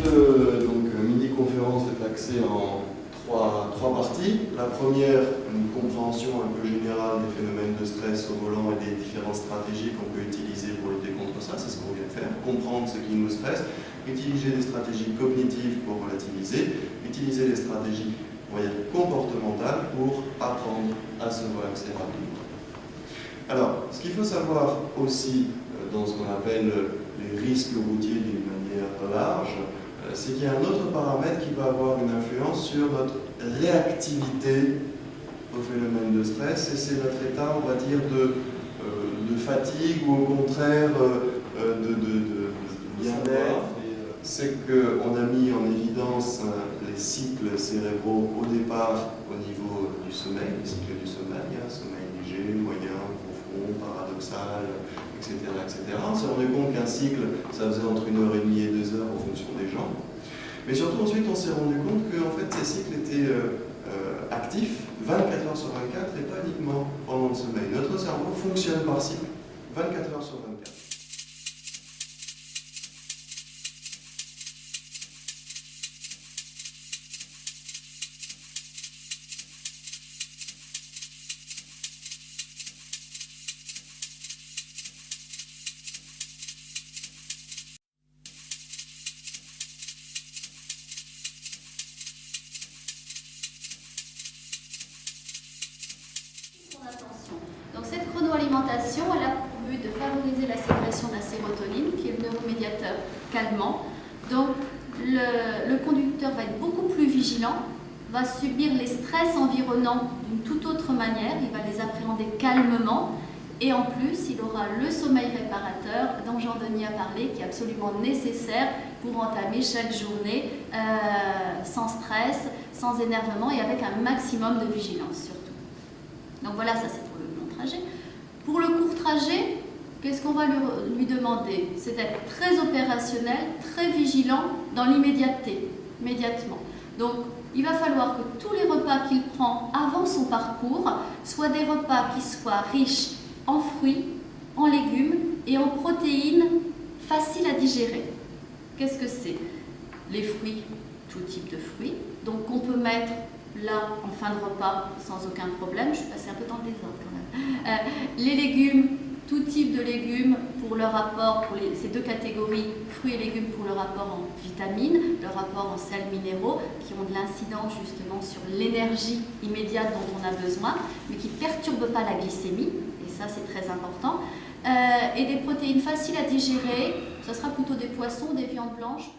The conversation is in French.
mini-conférence est axée en trois parties. La première, une compréhension un peu générale des phénomènes de stress au volant et des différentes stratégies qu'on peut utiliser pour lutter contre ça, c'est ce qu'on vient de faire, comprendre ce qui nous stresse, utiliser des stratégies cognitives pour relativiser, utiliser des stratégies comportementales pour apprendre à se relaxer rapidement. Alors, ce qu'il faut savoir aussi dans ce qu'on appelle les risques routiers d'une manière large, c'est qu'il y a un autre paramètre qui va avoir une influence sur notre réactivité au phénomène de stress, et c'est notre état, on va dire, de fatigue ou au contraire de bien-être. C'est qu'on a mis en évidence les cycles cérébraux au départ au niveau du sommeil, les cycles du sommeil, sommeil léger, moyen, profond, paradoxal, etc. On s'est rendu compte qu'un cycle, ça faisait entre 1h30 et 2 heures en fonction des gens. Mais surtout ensuite, on s'est rendu compte que en fait, ces cycles étaient actifs 24 heures sur 24 et pas uniquement pendant le sommeil. Notre cerveau fonctionne par cycle 24 heures sur 24. Donc cette chronoalimentation, elle a pour but de favoriser la sécrétion de la sérotonine, qui est le neuromédiateur calmant. Donc le conducteur va être beaucoup plus vigilant, va subir les stress environnants d'une toute autre manière, il va les appréhender calmement, et en plus il aura le sommeil réparateur dont Jean-Denis a parlé, qui est absolument nécessaire pour entamer chaque journée sans stress, sans énervement et avec un maximum de vigilance surtout. Donc voilà, ça c'est pour le long trajet. Pour le court trajet, qu'est-ce qu'on va lui demander? C'est d'être très opérationnel, très vigilant dans l'immédiateté, immédiatement. Donc il va falloir que tous les repas qu'il prend avant son parcours soient des repas qui soient riches en fruits, en légumes et en protéines faciles à digérer. Qu'est-ce que c'est? Les fruits, tout type de fruits, donc on peut mettre là en fin de repas sans aucun problème. Je suis passée un peu dans le désordre quand même. Les légumes, tout type de légumes pour leur apport, pour ces deux catégories, fruits et légumes pour leur apport en vitamines, leur apport en sels minéraux, qui ont de l'incidence justement sur l'énergie immédiate dont on a besoin, mais qui ne perturbent pas la glycémie, et ça c'est très important. Et des protéines faciles à digérer, ce sera plutôt des poissons, des viandes blanches.